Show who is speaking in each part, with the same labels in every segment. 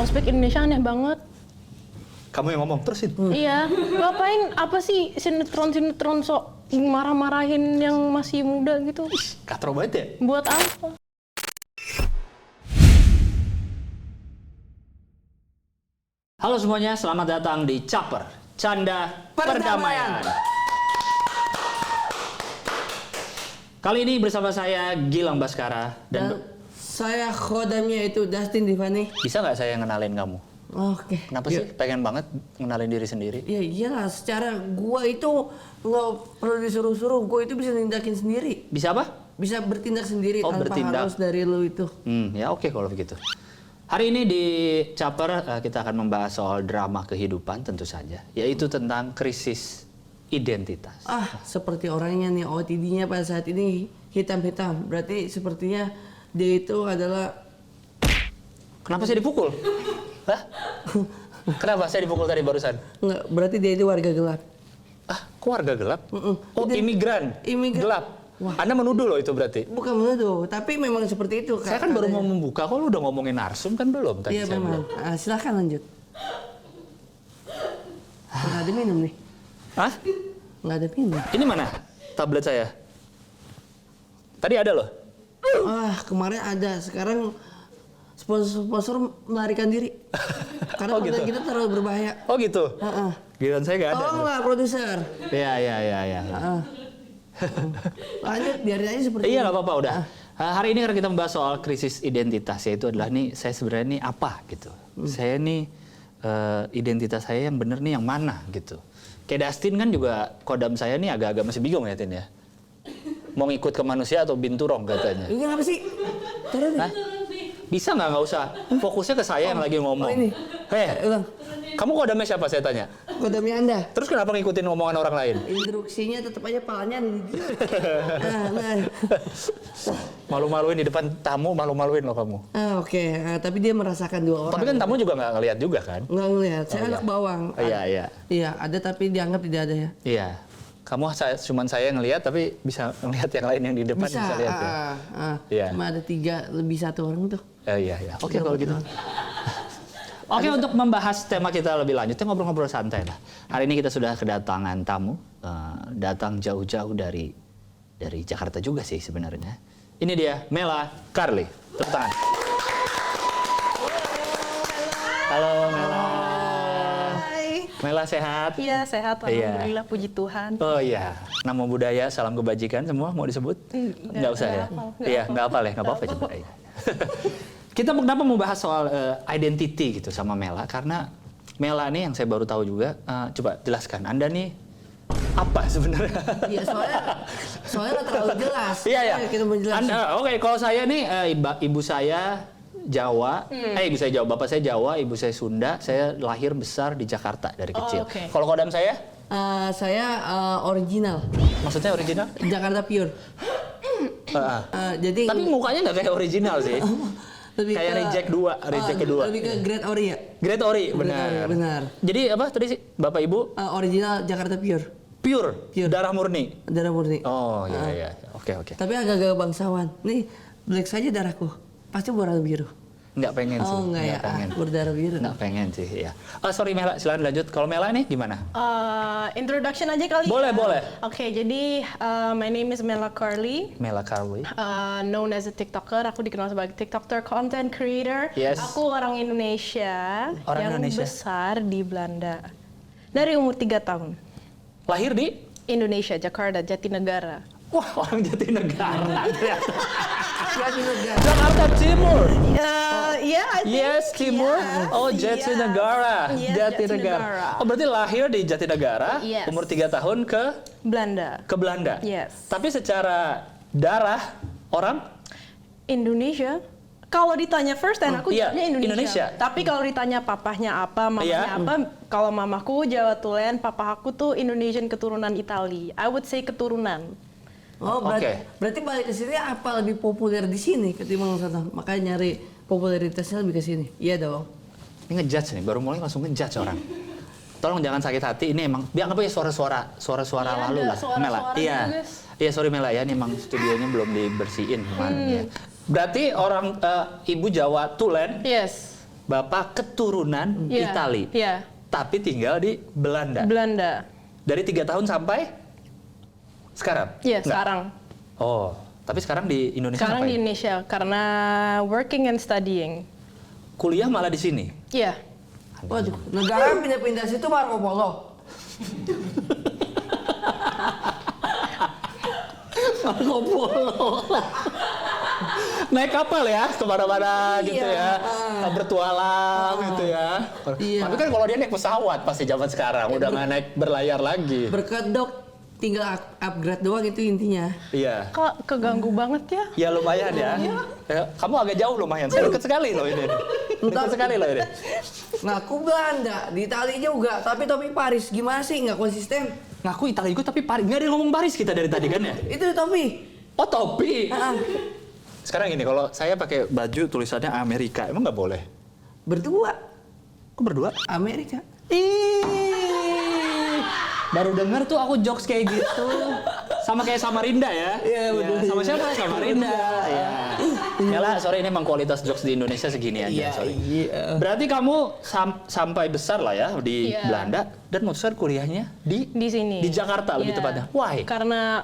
Speaker 1: ospek Indonesia aneh banget.
Speaker 2: Kamu yang ngomong terusin.
Speaker 1: Iya, ngapain apa sih sinetron sok marah-marahin yang masih muda gitu?
Speaker 2: Katro banget ya?
Speaker 1: Buat apa?
Speaker 2: Halo semuanya, selamat datang di Caper, Canda Perdamaian. Kali ini bersama saya Gilang Baskara dan
Speaker 3: saya khodamnya itu Dustin Divani.
Speaker 2: bisa nggak saya ngenalin kamu?
Speaker 3: Oke.
Speaker 2: Kenapa sih pengen banget ngenalin diri sendiri?
Speaker 3: Ya iyalah, secara gua itu nggak perlu disuruh-suruh, gua itu bisa nindakin sendiri.
Speaker 2: Bisa apa?
Speaker 3: Bisa bertindak sendiri tanpa
Speaker 2: bertindak.
Speaker 3: harus dari lu itu.
Speaker 2: Ya oke kalau begitu. Hari ini di Caper kita akan membahas soal drama kehidupan tentu saja, yaitu tentang krisis identitas.
Speaker 3: Seperti orangnya nih, OOTD-nya pada saat ini hitam-hitam. Berarti sepertinya dia itu adalah...
Speaker 2: Kenapa saya dipukul? Hah? Kenapa saya dipukul tadi barusan?
Speaker 3: Enggak, berarti dia itu warga gelap.
Speaker 2: Kok warga gelap? Oh,
Speaker 3: Dia-
Speaker 2: imigran.
Speaker 3: Imigran.
Speaker 2: Gelap.
Speaker 3: Wah.
Speaker 2: Anda menuduh loh itu berarti.
Speaker 3: Bukan menuduh, tapi memang seperti itu.
Speaker 2: Saya kan baru mau membuka, kok lu udah ngomongin narsum kan belum tadi
Speaker 3: Iya
Speaker 2: saya
Speaker 3: memang.
Speaker 2: bilang.
Speaker 3: Silahkan lanjut. Nggak ada minum nih.
Speaker 2: Hah?
Speaker 3: Nggak ada minum.
Speaker 2: Ini mana tablet saya? Tadi ada loh.
Speaker 3: Kemarin ada. Sekarang sponsor melarikan diri. Karena
Speaker 2: Oh, gitu.
Speaker 3: konten kita terlalu berbahaya.
Speaker 2: Oh gitu. Giliran saya nggak ada.
Speaker 3: Tolonglah produser.
Speaker 2: Iya.
Speaker 3: Lanjut, biarin aja seperti
Speaker 2: Iya
Speaker 3: ini.
Speaker 2: nggak apa-apa udah. Hari ini karena kita membahas soal krisis identitas, yaitu adalah nih saya sebenarnya nih apa gitu. Saya nih identitas saya yang bener nih yang mana gitu. Kayak Dustin kan juga kodam saya nih agak-agak masih bingung ya Tin ya. Mau ngikut ke manusia atau binturong katanya.
Speaker 3: Ini apa sih? Turun
Speaker 2: Hah? Bisa nggak usah. Fokusnya ke saya yang lagi ngomong.
Speaker 3: ini. Ulang.
Speaker 2: Kamu kodamnya siapa saya tanya?
Speaker 3: Kodamnya Anda.
Speaker 2: Terus kenapa ngikutin omongan orang lain?
Speaker 3: Instruksinya tetap aja palanya ada di dia.
Speaker 2: Malu-maluin di depan tamu, malu-maluin loh kamu.
Speaker 3: Oke. Tapi dia merasakan dua orang.
Speaker 2: Tapi kan tamu juga nggak ngelihat juga kan?
Speaker 3: Nggak ngelihat. Saya
Speaker 2: Oh,
Speaker 3: anak
Speaker 2: iya.
Speaker 3: bawang.
Speaker 2: Iya.
Speaker 3: Iya, ada tapi dianggap tidak ada ya.
Speaker 2: Iya. Cuman saya ngelihat tapi bisa ngelihat yang lain yang di depan bisa lihat ya. Iya.
Speaker 3: Cuma ada 3 lebih 1 orang tuh.
Speaker 2: Iya. Oke kalau gitu. Oke, untuk membahas tema kita lebih lanjut, kita ngobrol-ngobrol santai lah. Hari ini kita sudah kedatangan tamu, datang jauh-jauh dari Jakarta juga sih sebenarnya. Ini dia Mela Carly. Tepuk tangan. Halo Mela.
Speaker 1: Hai.
Speaker 2: Mela sehat?
Speaker 1: Iya, sehat.
Speaker 2: Iya.
Speaker 1: Alhamdulillah, puji Tuhan.
Speaker 2: Oh iya, nama budaya, salam kebajikan semua mau disebut? Nggak usah ya? Iya, nggak apa-apa ya, nggak apa-apa coba. Iya. Kita kenapa mau bahas soal identity gitu sama Mela? Karena Mela nih yang saya baru tahu juga, coba jelaskan, Anda nih apa sebenarnya?
Speaker 3: Iya, soalnya nggak terlalu jelas.
Speaker 2: Iya.
Speaker 3: Kita menjelaskan.
Speaker 2: Oke, kalau saya nih ibu saya Jawa, ibu saya Jawa, bapak saya Jawa, ibu saya Sunda, saya lahir besar di Jakarta dari kecil.
Speaker 1: oke.
Speaker 2: Kalau kodam saya,
Speaker 3: Saya original,
Speaker 2: maksudnya original?
Speaker 3: Jakarta pure. Jadi
Speaker 2: Tapi mukanya nggak kayak original sih.
Speaker 3: lebih
Speaker 2: Kayak
Speaker 3: ke,
Speaker 2: reject kedua.
Speaker 3: Lebih ke Great Ori ya.
Speaker 2: Great Ori, benar.
Speaker 3: Benar.
Speaker 2: Jadi apa tadi sih, Bapak Ibu?
Speaker 3: Original Jakarta pure,
Speaker 2: Pure, darah murni.
Speaker 3: darah murni.
Speaker 2: Oh iya. Oke.
Speaker 3: Tapi agak-agak bangsawan. Nih, black saja darahku. Pasti berwarna biru.
Speaker 2: Nggak pengen sih.
Speaker 3: Oh enggak ya,
Speaker 2: pengen.
Speaker 3: berdarah biru.
Speaker 2: Nggak pengen sih, ya. Sorry Mela, silakan lanjut. Kalau Mela nih gimana?
Speaker 1: Introduction aja kali
Speaker 2: Boleh,
Speaker 1: ya?
Speaker 2: boleh.
Speaker 1: Oke, jadi my name is Mela Carly.
Speaker 2: Mela Carly.
Speaker 1: Known as a TikToker, aku dikenal sebagai TikToker, content creator.
Speaker 2: Yes.
Speaker 1: Aku orang Indonesia
Speaker 2: Orang
Speaker 1: yang
Speaker 2: Indonesia.
Speaker 1: besar di Belanda. Dari umur 3 tahun.
Speaker 2: Lahir di?
Speaker 1: Indonesia, Jakarta, Jatinegara.
Speaker 2: Wah, orang Jatinegara.
Speaker 3: Jatinegara.
Speaker 2: Jakarta Timur.
Speaker 1: Iya, I think.
Speaker 2: Yes, Timur.
Speaker 1: Yes,
Speaker 2: Oh,
Speaker 1: yes.
Speaker 2: Jatinegara.
Speaker 1: Yes,
Speaker 2: Jatinegara. Oh, berarti lahir di Jatinegara,
Speaker 1: Yes.
Speaker 2: umur 3 tahun ke
Speaker 1: Belanda.
Speaker 2: Belanda.
Speaker 1: Yes.
Speaker 2: Tapi secara darah orang
Speaker 1: Indonesia. Kalau ditanya first hand, aku
Speaker 2: iya,
Speaker 1: jawabnya Indonesia.
Speaker 2: Indonesia.
Speaker 1: Tapi kalau ditanya papahnya apa, mamanya
Speaker 2: Iya.
Speaker 1: apa, kalau mamaku Jawa Tulen, papa aku tuh Indonesian keturunan Itali. I would say keturunan.
Speaker 3: Oh,
Speaker 2: Oke.
Speaker 3: berarti balik ke sini apa lebih populer di sini ketimbang sana? Makanya nyari popularitasnya lebih ke sini. Iya dong.
Speaker 2: ini ngejudge nih, baru mulai langsung ngejudge orang. Tolong jangan sakit hati, ini emang biar apa ya suara-suara
Speaker 1: Iya,
Speaker 2: lalu
Speaker 1: ada
Speaker 2: lah.
Speaker 1: suara-suara
Speaker 2: Mela. Iya.
Speaker 1: juga, guys.
Speaker 2: Iya, sorry Mela ya, ini emang studionya belum dibersihin kemarin ya. Berarti orang ibu Jawa Tulen,
Speaker 1: Yes.
Speaker 2: Bapak keturunan
Speaker 1: Iya,
Speaker 2: Itali,
Speaker 1: iya.
Speaker 2: tapi tinggal di Belanda.
Speaker 1: Belanda.
Speaker 2: Dari 3 tahun sampai sekarang?
Speaker 1: Iya,
Speaker 2: Nggak?
Speaker 1: sekarang.
Speaker 2: Oh, tapi sekarang di Indonesia
Speaker 1: Sekarang di
Speaker 2: ngapain?
Speaker 1: Indonesia karena working and studying.
Speaker 2: Kuliah malah di sini.
Speaker 1: Iya.
Speaker 3: Waduh, negara pindah-pindah situ Marco Polo.
Speaker 2: Marco Polo. Naik kapal ya kemana-mana gitu ya, bertualang gitu ya.
Speaker 3: Iya.
Speaker 2: Tapi kan kalau dia naik pesawat pasti zaman sekarang udah nggak naik berlayar lagi.
Speaker 3: Berkedok, tinggal upgrade doang itu intinya.
Speaker 2: Iya.
Speaker 1: Kok keganggu banget ya?
Speaker 2: Ya lumayan ya. Ya, kamu agak jauh lumayan. Saya dekat sekali loh ini. Dekat sekali loh ini.
Speaker 3: Ngaku Belanda, di Itali juga, tapi Paris. Gimana sih, nggak konsisten?
Speaker 2: Ngaku Italia juga tapi Paris. Nggak ada yang ngomong Paris kita dari tadi kan ya?
Speaker 3: Itu topi.
Speaker 2: Oh topi.
Speaker 3: Ah,
Speaker 2: Sekarang gini, kalau saya pakai baju tulisannya Amerika, emang nggak boleh?
Speaker 3: berdua,
Speaker 2: Kok berdua?
Speaker 3: Amerika.
Speaker 2: Ih, baru denger tuh aku jokes kayak gitu. Sama kayak Samarinda ya?
Speaker 3: Iya, betul.
Speaker 2: Sama siapa? Samarinda. Ya. Yalah, sorry ini emang kualitas jokes di Indonesia segini aja.
Speaker 3: Iya,
Speaker 2: Sorry.
Speaker 3: iya.
Speaker 2: Berarti kamu sampai besar lah ya di
Speaker 1: Iya.
Speaker 2: Belanda dan memutuskan kuliahnya di
Speaker 1: Di sini.
Speaker 2: Di Jakarta lebih
Speaker 1: Iya.
Speaker 2: tepatnya. Why?
Speaker 1: Karena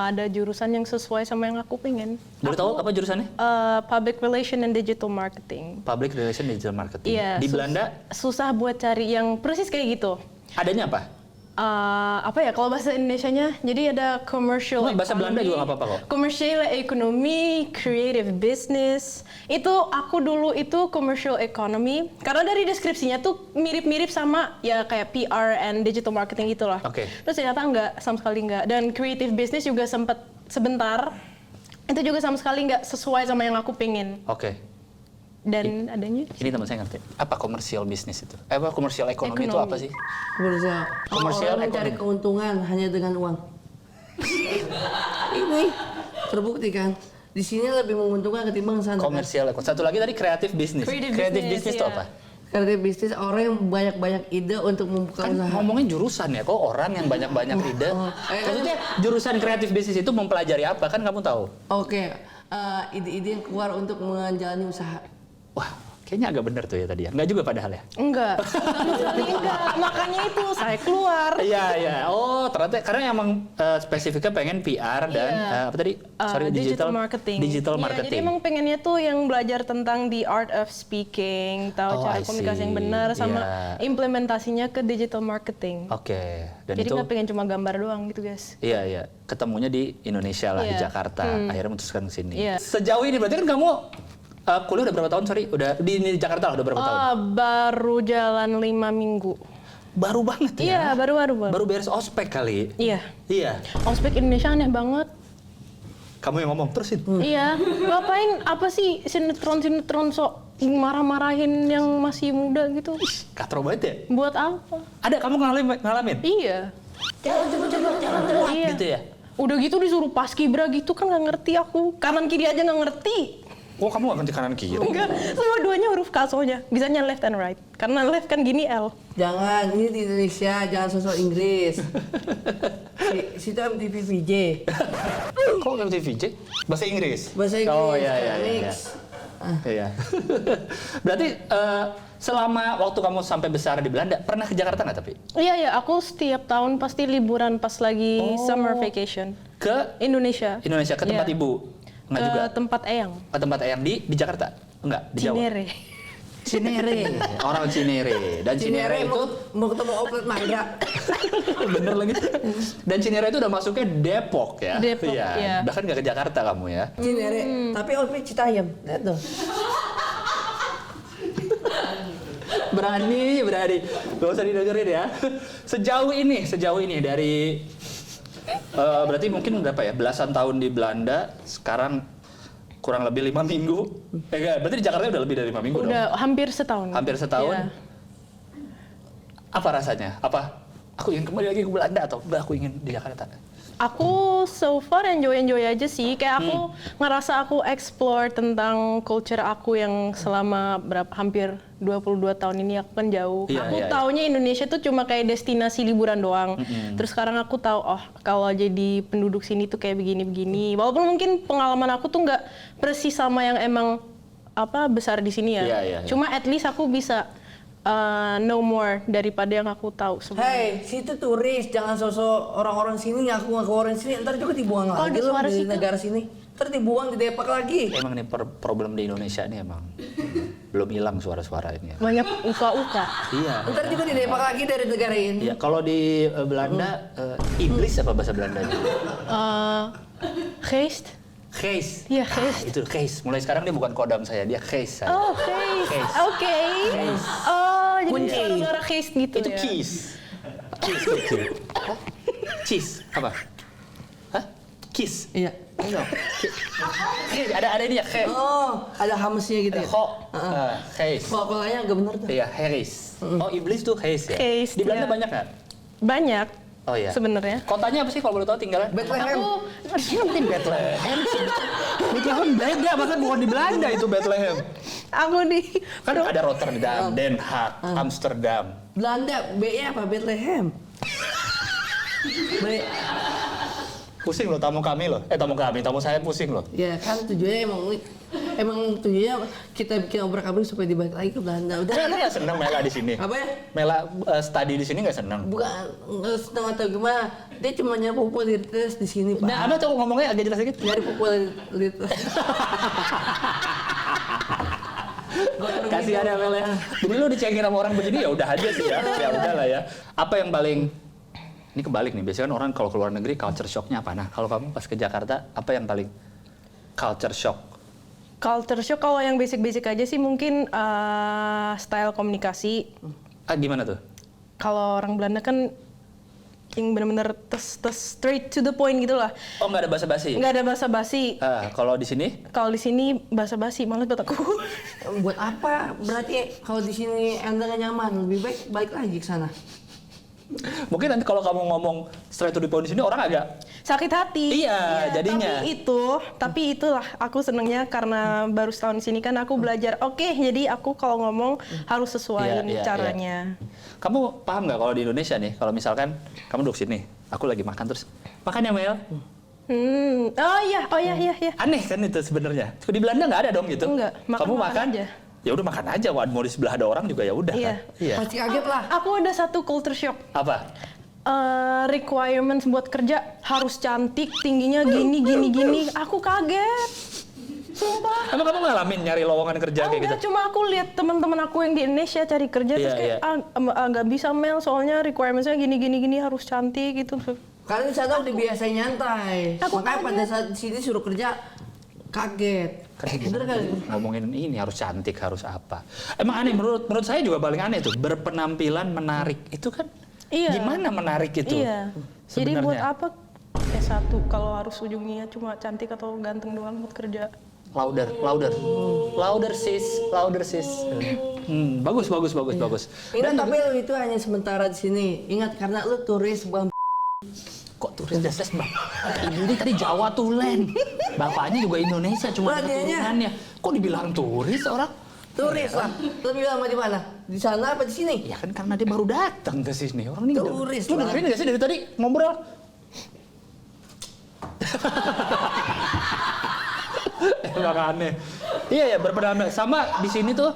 Speaker 1: ada jurusan yang sesuai sama yang aku pengen.
Speaker 2: Boleh tahu apa jurusannya?
Speaker 1: Public Relation and Digital Marketing.
Speaker 2: Public Relation Digital Marketing.
Speaker 1: Iya.
Speaker 2: Di Belanda
Speaker 1: Susah buat cari yang persis kayak gitu.
Speaker 2: adanya apa?
Speaker 1: Apa ya kalau bahasa Indonesianya? Jadi ada commercial
Speaker 2: Nggak, bahasa
Speaker 1: economy,
Speaker 2: Belanda juga nggak apa-apa kok.
Speaker 1: Commercial economy, creative business. Itu aku dulu itu commercial economy karena dari deskripsinya tuh mirip-mirip sama ya kayak PR and digital marketing gitulah.
Speaker 2: Oke.
Speaker 1: Terus ternyata enggak, sama sekali enggak. Dan creative business juga sempet sebentar. Itu juga sama sekali nggak sesuai sama yang aku pengen.
Speaker 2: Oke.
Speaker 1: Dan adanya
Speaker 2: Ini teman saya ngerti. Apa komersial bisnis itu? Apa komersial ekonomi itu
Speaker 1: Ekonomi.
Speaker 2: apa sih?
Speaker 3: Komersial.
Speaker 2: Komersial
Speaker 3: Orang mencari
Speaker 2: ekonomi.
Speaker 3: keuntungan hanya dengan uang. Ini terbukti kan. Di sini lebih menguntungkan ketimbang sana.
Speaker 2: Komersial ekonomi. Satu lagi tadi kreatif bisnis.
Speaker 1: Creative
Speaker 2: Kreatif
Speaker 1: business,
Speaker 2: bisnis itu
Speaker 1: iya.
Speaker 2: apa?
Speaker 3: Karena bisnis orang yang banyak-banyak ide untuk membuka
Speaker 2: Kan
Speaker 3: usaha.
Speaker 2: ngomongin jurusan ya, kok orang yang banyak-banyak ide. Maksudnya jurusan kreatif bisnis itu mempelajari apa? Kan kamu tahu.
Speaker 3: Oke, ide-ide yang keluar untuk menjalani usaha.
Speaker 2: Wah, kayaknya agak benar tuh ya tadi ya. Enggak juga padahal ya.
Speaker 1: enggak, sama sekali enggak. Makanya itu saya keluar.
Speaker 2: Iya, iya. Oh, ternyata karena emang spesifiknya pengen PR dan
Speaker 1: Iya.
Speaker 2: apa tadi? Sorry,
Speaker 1: Digital marketing.
Speaker 2: Digital
Speaker 1: Iya,
Speaker 2: marketing.
Speaker 1: jadi emang pengennya tuh yang belajar tentang the art of speaking, tahu
Speaker 2: Oh,
Speaker 1: cara
Speaker 2: I
Speaker 1: komunikasi yang
Speaker 2: see.
Speaker 1: benar sama
Speaker 2: Iya.
Speaker 1: implementasinya ke digital marketing.
Speaker 2: Oke. Dan
Speaker 1: Jadi
Speaker 2: itu
Speaker 1: nggak pengen cuma gambar doang gitu guys.
Speaker 2: iya, iya. Ketemunya di Indonesia lah, di
Speaker 1: Iya.
Speaker 2: Jakarta. Akhirnya memutuskan ke sini.
Speaker 1: Iya.
Speaker 2: Sejauh ini berarti kan kamu kuliah udah berapa tahun? Sorry, udah di Jakarta lah udah berapa tahun?
Speaker 1: Baru jalan 5 minggu.
Speaker 2: Baru banget ya.
Speaker 1: Iya, baru.
Speaker 2: Baru beres ospek kali.
Speaker 1: Iya.
Speaker 2: Iya.
Speaker 1: Ospek Indonesia aneh banget.
Speaker 2: Kamu yang ngomong terusin.
Speaker 1: Iya. Ngapain apa sih sinetron sok marah-marahin yang masih muda gitu?
Speaker 2: Katro banget ya.
Speaker 1: Buat apa?
Speaker 2: Ada kamu ngalamin?
Speaker 1: Iya.
Speaker 2: Jangan
Speaker 1: Iya.
Speaker 2: gitu ya.
Speaker 1: Udah gitu disuruh paskibra gitu kan nggak ngerti aku. Kanan kiri aja nggak ngerti.
Speaker 2: Oh, kamu gak ngerti kanan kiri.
Speaker 1: Enggak, semua duanya huruf kasonya. Bisanya left and right. Karena left kan gini L.
Speaker 3: Jangan, ini di Indonesia, jangan sosok Inggris. Situ MTV VJ.
Speaker 2: Kok ngerti VJ? Bahasa Inggris?
Speaker 3: Bahasa Inggris.
Speaker 2: Oh, iya, iya, iya.
Speaker 3: Mix.
Speaker 2: Iya. Berarti selama waktu kamu sampai besar di Belanda, pernah ke Jakarta nggak tapi?
Speaker 1: Iya, aku setiap tahun pasti liburan pas lagi summer vacation.
Speaker 2: Ke
Speaker 1: Indonesia.
Speaker 2: Indonesia, ke tempat
Speaker 1: Iya.
Speaker 2: ibu? Nggak
Speaker 1: Ke
Speaker 2: juga?
Speaker 1: tempat Eyang.
Speaker 2: Ke tempat Eyang di Jakarta? Enggak, di Jawa?
Speaker 1: Cinere.
Speaker 2: Cinere. Orang Cinere. Dan Cinere itu
Speaker 3: mau ketemu Oplet Mandra.
Speaker 2: bener lagi. Dan Cinere itu udah masuknya Depok ya.
Speaker 1: Depok, iya.
Speaker 2: Bahkan nggak ke Jakarta kamu ya.
Speaker 3: Cinere, tapi Oplet Citayam. Lihat tuh.
Speaker 2: Berani. Gak usah didengerin ya. Sejauh ini dari berarti mungkin berapa ya? Belasan tahun di Belanda, sekarang kurang lebih 5 minggu. Enggak, berarti di Jakarta udah lebih dari 5 minggu dong.
Speaker 1: Udah hampir setahun.
Speaker 2: Hampir setahun.
Speaker 1: Iya.
Speaker 2: Apa rasanya? Apa aku ingin kembali lagi ke Belanda atau enggak aku ingin di Jakarta?
Speaker 1: Aku so far enjoy aja sih. Kayak aku ngerasa aku explore tentang culture aku yang selama hampir 22 tahun ini aku kan jauh.
Speaker 2: Iya,
Speaker 1: Aku
Speaker 2: iya, iya.
Speaker 1: taunya Indonesia tuh cuma kayak destinasi liburan doang. Terus sekarang aku tahu oh kalau jadi penduduk sini tuh kayak begini-begini. Walaupun mungkin pengalaman aku tuh nggak persis sama yang emang besar di sini ya.
Speaker 2: Iya, iya, iya.
Speaker 1: Cuma at least aku bisa know more daripada yang aku tahu sebelumnya.
Speaker 3: Hei, situ turis, jangan sosok orang-orang sini ngaku-ngaku orang sini, ntar juga dibuang
Speaker 1: Oh,
Speaker 3: lagi
Speaker 1: ada
Speaker 3: loh
Speaker 1: suara
Speaker 3: dari
Speaker 1: situ.
Speaker 3: negara sini. Ntar dibuang, didepak lagi.
Speaker 2: Emang nih problem di Indonesia nih emang belum hilang suara-suara ini ya.
Speaker 1: Banyak uka-uka.
Speaker 2: Iya.
Speaker 3: Ntar juga didepak lagi dari negara ini.
Speaker 2: Iya, kalau di Belanda iblis apa bahasa Belandanya?
Speaker 1: Geest?
Speaker 2: Geest.
Speaker 1: Iya, geest.
Speaker 2: Itu geest. Mulai sekarang dia bukan kodam saya, dia geest saya.
Speaker 1: Oh, geest.
Speaker 2: Geest.
Speaker 1: Oke. Oh, jadi
Speaker 3: Kunci.
Speaker 1: suara-suara geest gitu
Speaker 2: Itu
Speaker 1: ya.
Speaker 2: kiss. Kiss kecil. Hah? Cheese apa? Hah? Kiss.
Speaker 3: Iya.
Speaker 2: Enggak. Ada ini ya, he.
Speaker 3: Oh, ada hamsnya gitu ya?
Speaker 2: Ho. Geest.
Speaker 3: Pokoknya agak bener tuh.
Speaker 2: Iya, Harris. Oh, iblis tuh geest ya.
Speaker 1: Geest,
Speaker 2: Di Belanda
Speaker 1: ya.
Speaker 2: banyak nggak?
Speaker 1: Banyak.
Speaker 2: Oh iya.
Speaker 1: Sebenarnya.
Speaker 2: Kotanya apa sih kalau boleh tahu tinggalnya?
Speaker 3: Bethlehem.
Speaker 1: Aku
Speaker 2: Bethlehem. Bethlehem beda, bahkan bukan di Belanda itu Bethlehem.
Speaker 1: aku di
Speaker 2: Kan ada Rotterdam, Den Haag, Amsterdam.
Speaker 3: Belanda, B-nya apa? Bethlehem. B.
Speaker 2: Pusing loh tamu kami loh. Tamu saya pusing loh.
Speaker 3: Ya kan tujuannya emang tujuannya kita bikin obrak-abrik supaya dibalik lagi ke Belanda. Udah.
Speaker 2: Mela nggak seneng Mela di sini.
Speaker 3: Apa ya?
Speaker 2: Mela study di sini nggak seneng.
Speaker 3: Bukan nggak seneng atau gimana? Dia cuma nyari popularitas di sini, Pak.
Speaker 2: Nah, apa tuh ngomongnya agak jelas dikit?
Speaker 3: Nyari popularitas.
Speaker 2: Kasihan ya Mel ya. Jadi lu dicengin sama orang begini ya udah aja sih ya. Ya udahlah ya. Apa yang paling ini kebalik nih. Biasanya kan orang kalau keluar negeri culture shock-nya apa? Nah, kalau kamu pas ke Jakarta apa yang paling culture shock?
Speaker 1: culture shock kalau yang basic-basic aja sih mungkin style komunikasi.
Speaker 2: Gimana tuh?
Speaker 1: Kalau orang Belanda kan yang benar-benar straight to the point gitu lah.
Speaker 2: Oh, nggak ada basa-basi?
Speaker 1: Nggak ada basa-basi.
Speaker 2: Kalau di sini?
Speaker 1: Kalau di sini basa-basi malah buat aku.
Speaker 3: Buat apa? Berarti kalau di sini Anda nggak nyaman, lebih baik balik lagi ke sana.
Speaker 2: Mungkin nanti kalau kamu ngomong straight to the point di sini orang agak
Speaker 1: Sakit hati.
Speaker 2: Iya, jadinya.
Speaker 1: Tapi itulah aku senengnya karena baru setahun di sini kan aku belajar. Oke, jadi aku kalau ngomong harus sesuaiin
Speaker 2: Iya, iya,
Speaker 1: caranya.
Speaker 2: Kamu paham nggak kalau di Indonesia nih, kalau misalkan kamu duduk sini, aku lagi makan terus, makan ya Mel?
Speaker 1: Oh iya.
Speaker 2: Aneh kan itu sebenarnya. Di Belanda nggak ada dong gitu.
Speaker 1: Enggak,
Speaker 2: Kamu
Speaker 1: makan
Speaker 2: makan
Speaker 1: aja.
Speaker 2: Ya udah makan aja, wah mau di sebelah ada orang juga ya udah
Speaker 1: Iya.
Speaker 2: kan. Iya.
Speaker 3: Pasti kaget lah.
Speaker 1: Aku ada satu culture shock.
Speaker 2: Apa?
Speaker 1: Requirements buat kerja harus cantik, tingginya gini. Aku kaget. Sumpah.
Speaker 2: Emang kamu ngalamin nyari lowongan kerja kayak gitu?
Speaker 1: Enggak, cuma aku lihat teman-teman aku yang di Indonesia cari kerja terus
Speaker 2: Iya,
Speaker 1: kayak nggak bisa Mel soalnya requirements-nya gini harus cantik gitu.
Speaker 3: Karena di sana udah biasa nyantai.
Speaker 1: Aku
Speaker 3: Makanya pada
Speaker 1: kaget.
Speaker 3: saat di sini suruh kerja kaget.
Speaker 2: Kayak
Speaker 3: Bener kan?
Speaker 2: ngomongin ini harus cantik, harus apa. Emang aneh, menurut saya juga paling aneh tuh, berpenampilan menarik. Itu kan
Speaker 1: Iya.
Speaker 2: gimana menarik itu?
Speaker 1: Iya. Jadi
Speaker 2: Sebenarnya.
Speaker 1: buat apa S1 kalau harus ujungnya cuma cantik atau ganteng doang buat kerja?
Speaker 2: Louder sis. Bagus.
Speaker 3: Ingat tapi lu itu hanya sementara di sini. Ingat karena lu turis bukan
Speaker 2: Kok turis das bang? Ibu ini tadi Jawa Tulen. Bapaknya juga Indonesia, cuma
Speaker 3: Lah,
Speaker 2: ada
Speaker 3: dianya.
Speaker 2: keturunannya. Kok dibilang turis orang?
Speaker 3: turis lah. Lu bilang di mana? Di sana apa di sini?
Speaker 2: Ya kan karena dia baru datang ke sini. Orang ini
Speaker 3: Turis
Speaker 2: Lu
Speaker 3: lah.
Speaker 2: dengerin nggak sih dari tadi ngobrol? Emang aneh. Iya ya berpenampilan. Sama di sini tuh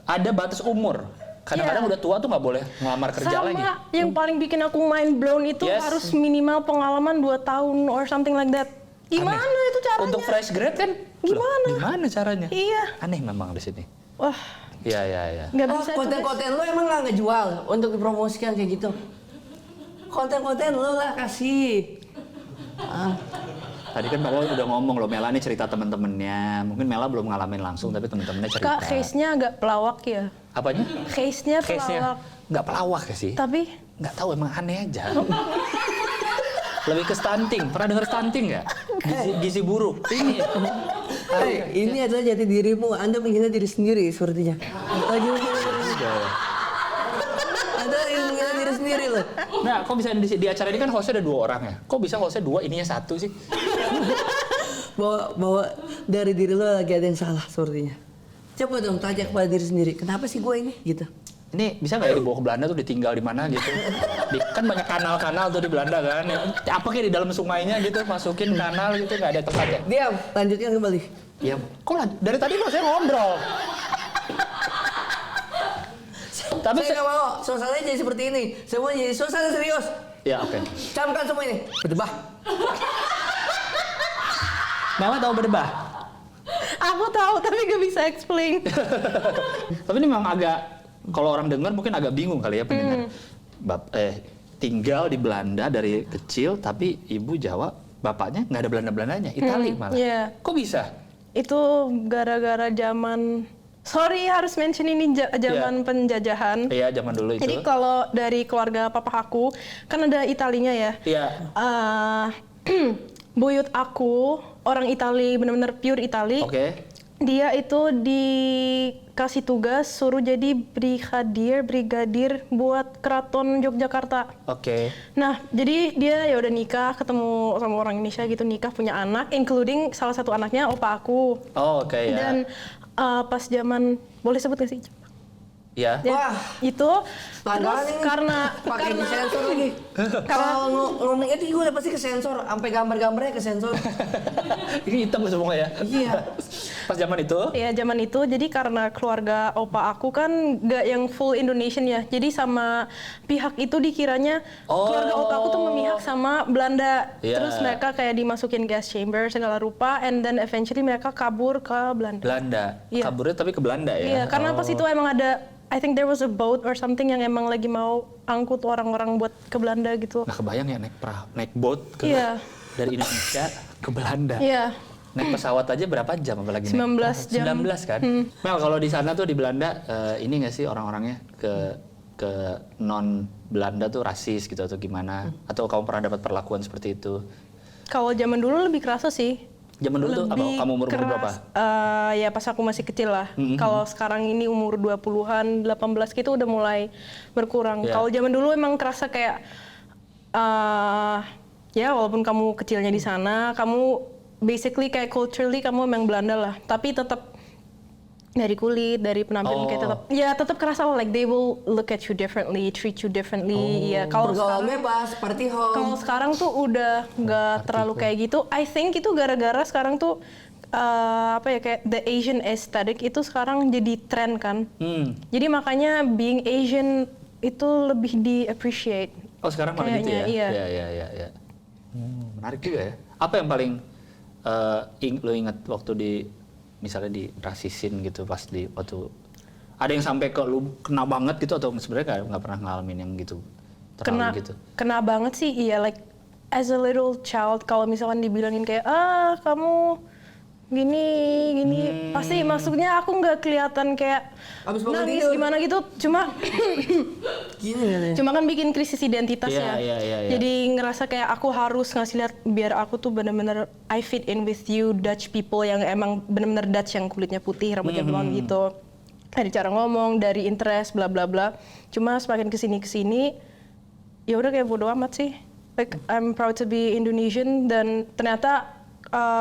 Speaker 2: ada batas umur. Kadang-kadang
Speaker 1: Iya.
Speaker 2: udah tua tuh nggak boleh ngelamar kerja
Speaker 1: Sama
Speaker 2: lagi.
Speaker 1: yang paling bikin aku mind blown itu
Speaker 2: Yes.
Speaker 1: harus minimal pengalaman 2 tahun or something like that. Gimana
Speaker 2: Aneh.
Speaker 1: itu caranya?
Speaker 2: Untuk fresh grade kan?
Speaker 1: Gimana?
Speaker 2: Loh, gimana caranya?
Speaker 1: Iya.
Speaker 2: Aneh memang di sini.
Speaker 1: Wah,
Speaker 2: Iya.
Speaker 1: nggak
Speaker 3: Oh,
Speaker 1: bisa tuh.
Speaker 3: konten-konten lu emang nggak ngejual untuk dipromosikan kayak gitu? Konten-konten lu lah kasih.
Speaker 2: Tadi kan Mela udah ngomong loh, Mela nih cerita temen-temennya. Mungkin Mela belum ngalamin langsung, tapi temen-temennya cerita.
Speaker 1: Kak, case-nya agak pelawak ya.
Speaker 2: Apanya?
Speaker 1: Case-nya
Speaker 2: Case-nya
Speaker 1: pelawak.
Speaker 2: nggak pelawak ya sih?
Speaker 1: Tapi
Speaker 2: Nggak tahu, emang aneh aja. Lebih ke stunting. Pernah dengar stunting nggak? Gizi buruk. Ini.
Speaker 3: Ini adalah jati dirimu. Anda menghina diri sendiri sepertinya. Anda yang menghina diri sendiri loh.
Speaker 2: Nah, kok bisa di acara ini kan hostnya ada 2 orang ya? Kok bisa hostnya 2, ininya 1 sih?
Speaker 3: Bahwa dari diri lo lagi ada yang salah sepertinya. Coba dong tanya kepada diri sendiri. Kenapa sih gue ini? Gitu.
Speaker 2: Ini bisa nggak ya dibawa ke Belanda tuh ditinggal di mana gitu? Kan banyak kanal-kanal tuh di Belanda kan. Apa kayak di dalam sungainya gitu masukin kanal gitu nggak ada tempat ya?
Speaker 3: Diam. Lanjutkan kembali.
Speaker 2: Ya, dari tadi kok saya ngobrol. Tapi
Speaker 3: Saya nggak mau suasananya jadi seperti ini. Saya mau jadi suasana serius.
Speaker 2: Ya, oke.
Speaker 3: Camkan semua ini. Berdebah.
Speaker 2: Mama tahu berdebah?
Speaker 1: Aku tahu tapi gak bisa explain.
Speaker 2: Tapi ini memang agak, kalau orang dengar mungkin agak bingung kali ya pendengar. Tinggal di Belanda dari kecil, tapi ibu Jawa, bapaknya nggak ada Belanda-Belandanya, Itali malah.
Speaker 1: Iya.
Speaker 2: Kok bisa?
Speaker 1: Itu gara-gara zaman, sorry harus mention ini zaman penjajahan.
Speaker 2: Iya, zaman dulu itu.
Speaker 1: Jadi kalau dari keluarga papa aku, kan ada Italinya ya.
Speaker 2: Iya.
Speaker 1: Buyut aku orang Itali, benar-benar pure Itali.
Speaker 2: Oke.
Speaker 1: Dia itu dikasih tugas suruh jadi brigadir buat keraton Yogyakarta.
Speaker 2: Oke.
Speaker 1: Nah, jadi dia ya udah nikah, ketemu sama orang Indonesia gitu, nikah punya anak, including salah satu anaknya opa aku.
Speaker 2: Oh, oke ya.
Speaker 1: Dan pas zaman, boleh sebut gak sih?
Speaker 2: Ya.
Speaker 1: Ya,
Speaker 3: Wah.
Speaker 1: itu terus
Speaker 3: ini.
Speaker 1: karena
Speaker 3: Pakai disensor lagi. Kalau ngomong itu gue udah pasti kesensor, sampai gambar-gambarnya kesensor.
Speaker 2: Ini hitam semua ya?
Speaker 3: Iya.
Speaker 2: Pas zaman itu?
Speaker 1: ya zaman itu, jadi karena keluarga opa aku kan gak yang full Indonesian ya, jadi sama pihak itu dikiranya keluarga opa aku tuh memihak sama Belanda.
Speaker 2: Iya.
Speaker 1: Terus mereka kayak dimasukin gas chamber segala rupa, and then eventually mereka kabur ke Belanda.
Speaker 2: Belanda.
Speaker 1: Iya.
Speaker 2: Kaburnya tapi ke Belanda ya?
Speaker 1: Iya, karena pas itu emang ada, I think there was a boat or something yang emang lagi mau angkut orang-orang buat ke Belanda gitu.
Speaker 2: Nah, kebayang ya naik boat ke
Speaker 1: Iya.
Speaker 2: dari Indonesia ke Belanda.
Speaker 1: Iya.
Speaker 2: Naik pesawat aja berapa jam apalagi
Speaker 1: 19 jam.
Speaker 2: 19 kan? Mel, kalau di sana tuh di Belanda ini nggak sih orang-orangnya ke non Belanda tuh rasis gitu atau gimana? Atau kamu pernah dapat perlakuan seperti itu?
Speaker 1: Kalau zaman dulu lebih kerasa sih.
Speaker 2: Zaman dulu tuh apa?
Speaker 1: Lebih
Speaker 2: Kamu umur berapa?
Speaker 1: keras. Ya pas aku masih kecil lah. Kalau sekarang ini umur 20-an, 18 gitu udah mulai berkurang.
Speaker 2: Yeah.
Speaker 1: Kalau zaman dulu emang kerasa kayak ya walaupun kamu kecilnya di sana, kamu basically kayak culturally kamu emang Belanda lah. Tapi tetap dari kulit, dari penampilan kayak tetap kerasa lah, like they will look at you differently, treat you differently. Ya kalau
Speaker 3: Bergaul
Speaker 1: sekarang
Speaker 3: bebas, party home.
Speaker 1: kalau sekarang tuh udah nggak terlalu kayak gitu. I think itu gara-gara sekarang tuh kayak the Asian aesthetic itu sekarang jadi tren kan. Jadi makanya being Asian itu lebih di appreciate.
Speaker 2: Oh, sekarang malah gitu ya?
Speaker 1: Kayaknya, iya.
Speaker 2: Iya. Menarik juga ya. Apa yang paling lo ingat waktu misalnya di rasisin gitu pas waktu ada yang sampai ke lu kena banget gitu, atau sebenarnya nggak pernah ngalamin yang gitu terlalu gitu?
Speaker 1: Kena banget sih, iya, like as a little child kalau misalkan dibilangin kayak kamu gini pasti maksudnya aku nggak kelihatan kayak
Speaker 3: Abis bangun
Speaker 1: nangis
Speaker 3: tidur.
Speaker 1: gimana gitu,
Speaker 3: Gini kan.
Speaker 1: cuma kan bikin krisis identitas
Speaker 2: Iya,
Speaker 1: ya.
Speaker 2: iya.
Speaker 1: Jadi ngerasa kayak aku harus ngasih lihat biar aku tuh bener-bener I fit in with you Dutch people yang emang bener-bener Dutch yang kulitnya putih, rambutnya blonde gitu. Dari cara ngomong, dari interest, bla bla bla. Cuma semakin kesini ya udah kayak bodo amat sih. Like I'm proud to be Indonesian, dan ternyata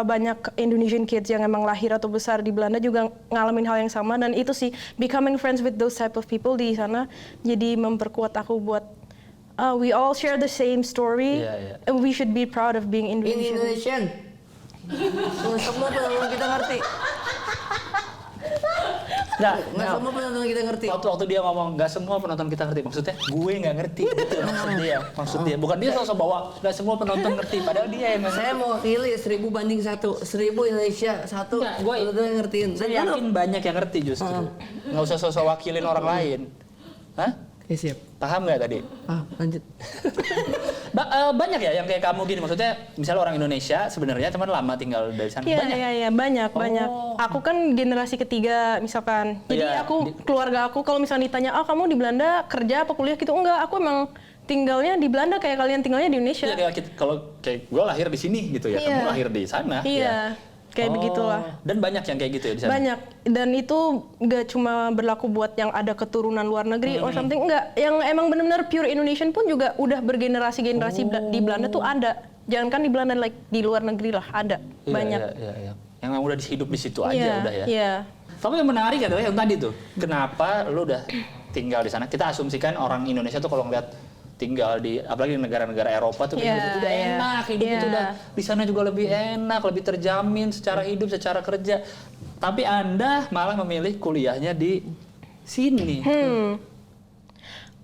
Speaker 1: banyak Indonesian kids yang emang lahir atau besar di Belanda juga ngalamin hal yang sama, dan itu sih becoming friends with those type of people di sana jadi memperkuat aku buat we all share the same story, and we should be proud of being
Speaker 3: In
Speaker 1: Indonesian.
Speaker 3: Indonesian. Semua penonton kita ngerti.
Speaker 2: Nggak,
Speaker 3: Semua penonton kita ngerti.
Speaker 2: waktu dia ngomong nggak semua penonton kita ngerti, maksudnya gue nggak ngerti gitu maksud dia bukan dia sosok bawa nggak semua penonton ngerti, padahal dia yang
Speaker 3: Saya mau pilih 1000 banding 1. 1000 Indonesia 1.
Speaker 2: Nggak,
Speaker 3: Penonton yang ngertiin.
Speaker 2: saya yakin banyak yang ngerti justru. Nggak usah sosok wakilin orang lain. Hah?
Speaker 3: Oke, siap.
Speaker 2: Paham nggak tadi?
Speaker 3: Lanjut.
Speaker 2: Banyak ya yang kayak kamu gini, maksudnya misalnya orang Indonesia sebenarnya cuman lama tinggal dari sana.
Speaker 1: Iya, banyak. Aku kan generasi ketiga misalkan. Jadi
Speaker 2: Iya,
Speaker 1: keluarga aku kalau misalnya ditanya, kamu di Belanda kerja apa kuliah gitu, enggak, aku emang tinggalnya di Belanda kayak kalian tinggalnya di Indonesia.
Speaker 2: Iya, kalau kayak gue lahir di sini gitu ya,
Speaker 1: Iya.
Speaker 2: kamu lahir di sana.
Speaker 1: Iya, kayak begitulah.
Speaker 2: Dan banyak yang kayak gitu ya di sana.
Speaker 1: Banyak, dan itu nggak cuma berlaku buat yang ada keturunan luar negeri or something, enggak. Yang emang benar-benar pure Indonesian pun juga udah bergenerasi-generasi di Belanda tuh ada. Jangankan di Belanda, like di luar negeri lah ada.
Speaker 2: Iya,
Speaker 1: Banyak.
Speaker 2: Iya. Yang udah hidup di situ aja
Speaker 1: Iya,
Speaker 2: udah ya.
Speaker 1: Iya.
Speaker 2: Tapi yang menarik adalah yang tadi tuh, kenapa lu udah tinggal di sana? Kita asumsikan orang Indonesia tuh kalau ngeliat tinggal di apalagi di negara-negara Eropa tuh
Speaker 1: Iya,
Speaker 2: udah
Speaker 1: iya.
Speaker 2: enak, hidup itu
Speaker 1: Iya.
Speaker 2: udah di sana juga lebih enak, lebih terjamin secara hidup, secara kerja. Tapi Anda malah memilih kuliahnya di sini.